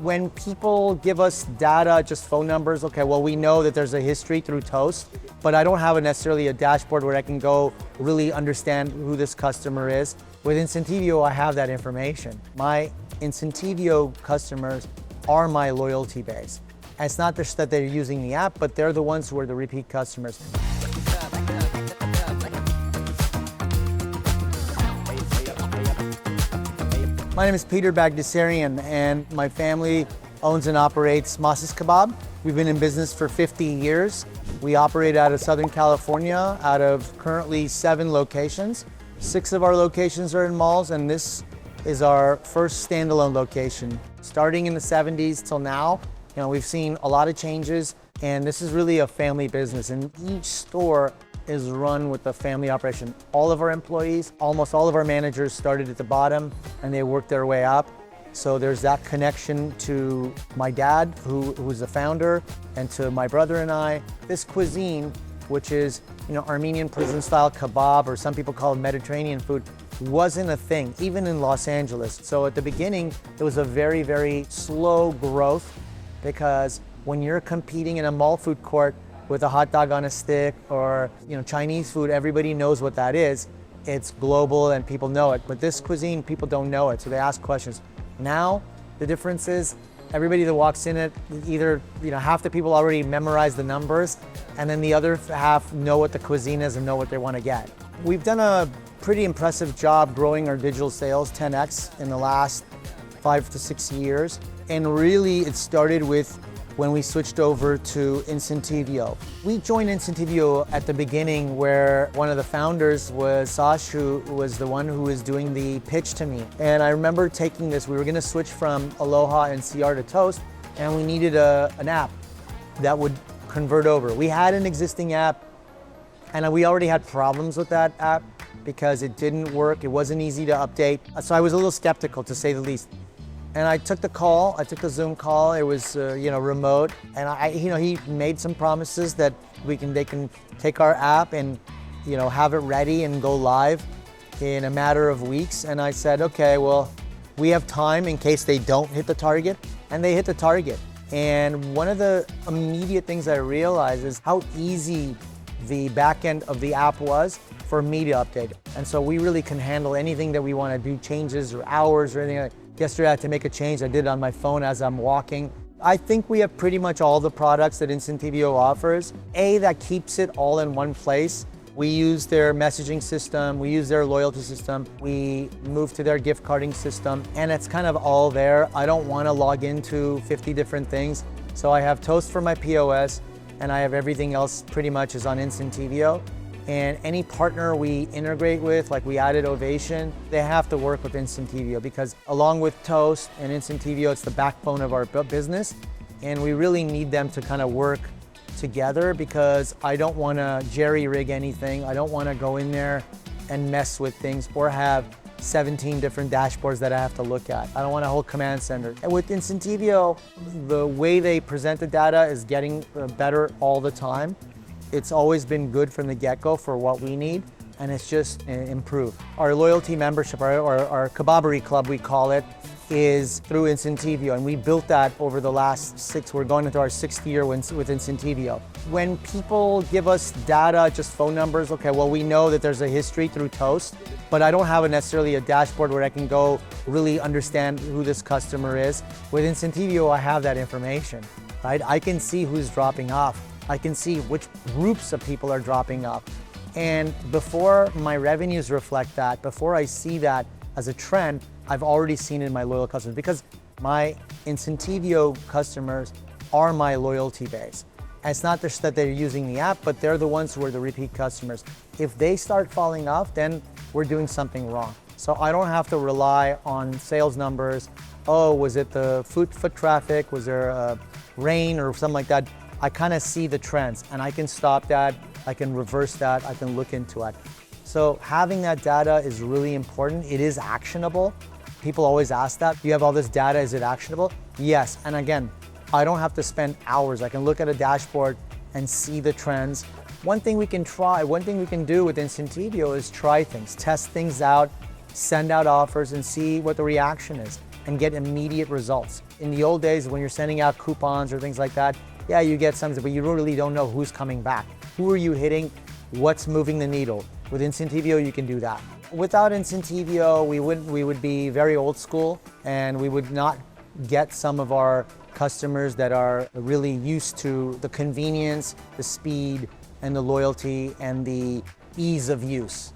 When people give us data, just phone numbers, okay, well, we know that there's a history through Toast, but I don't have necessarily a dashboard where I can go really understand who this customer is. With Incentivio, I have that information. My Incentivio customers are my loyalty base. And it's not just that they're using the app, but they're the ones who are the repeat customers. My name is Peter Baghdassarian, and my family owns and operates Massis Kabob. We've been in business for 50 years. We operate out of Southern California, out of currently 7 locations. 6 of our locations are in malls, and this is our first standalone location. Starting in the 70s till now, we've seen a lot of changes, and this is really a family business, and each store is run with a family operation. All of our employees, almost all of our managers started at the bottom and they worked their way up. So there's that connection to my dad, who's the founder, and to my brother and I. This cuisine, which is Armenian prison style kebab, or some people call it Mediterranean food, wasn't a thing, even in Los Angeles. So at the beginning, it was a very, very slow growth, because when you're competing in a mall food court with a hot dog on a stick or Chinese food, everybody knows what that is. It's global and people know it. But this cuisine, people don't know it, so they ask questions. Now, the difference is everybody that walks in it, either half the people already memorize the numbers, and then the other half know what the cuisine is and know what they want to get. We've done a pretty impressive job growing our digital sales 10x in the last 5 to 6 years. And really, it started with when we switched over to Incentivio. We joined Incentivio at the beginning, where one of the founders was Sash, who was the one who was doing the pitch to me. And I remember taking this, we were gonna switch from Aloha and CR to Toast, and we needed an app that would convert over. We had an existing app, and we already had problems with that app because it didn't work, it wasn't easy to update. So I was a little skeptical, to say the least. And I took the call, I took the Zoom call, it was remote, and he made some promises that they can take our app and have it ready and go live in a matter of weeks. And I said, okay, well, we have time in case they don't hit the target, and they hit the target. And one of the immediate things I realized is how easy the back end of the app was for me to update it. And so we really can handle anything that we want to do, changes or hours or anything like that. Yesterday I had to make a change. I did it on my phone as I'm walking. I think we have pretty much all the products that Incentivio offers. That keeps it all in one place. We use their messaging system, we use their loyalty system, we moved to their gift carding system, and it's kind of all there. I don't want to log into 50 different things. So I have Toast for my POS, and I have everything else pretty much is on Incentivio. And any partner we integrate with, like we added Ovation, they have to work with Incentivio, because along with Toast and Incentivio, it's the backbone of our business. And we really need them to kind of work together, because I don't want to jerry-rig anything. I don't want to go in there and mess with things or have 17 different dashboards that I have to look at. I don't want a whole command center. And with Incentivio, the way they present the data is getting better all the time. It's always been good from the get-go for what we need, and it's just improved. Our loyalty membership, our Kebabbery Club, we call it, is through Incentivio, and we built that over the last 6, we're going into our 6th year with Incentivio. When people give us data, just phone numbers, okay, well, we know that there's a history through Toast, but I don't have necessarily a dashboard where I can go really understand who this customer is. With Incentivio, I have that information, right? I can see who's dropping off. I can see which groups of people are dropping off. And before my revenues reflect that, before I see that as a trend, I've already seen it in my loyal customers, because my Incentivio customers are my loyalty base. And it's not just that they're using the app, but they're the ones who are the repeat customers. If they start falling off, then we're doing something wrong. So I don't have to rely on sales numbers. Oh, was it the foot traffic? Was there rain or something like that? I kind of see the trends, and I can stop that, I can reverse that, I can look into it. So having that data is really important. It is actionable. People always ask that. You have all this data, is it actionable? Yes, and again, I don't have to spend hours. I can look at a dashboard and see the trends. One thing we can do with Incentivio is try things, test things out, send out offers and see what the reaction is. and get immediate results. In the old days, when you're sending out coupons or things like that, yeah, you get some, but you really don't know who's coming back. Who are you hitting? What's moving the needle? With Incentivio, you can do that. Without Incentivio, we would be very old school, and we would not get some of our customers that are really used to the convenience, the speed, and the loyalty, and the ease of use.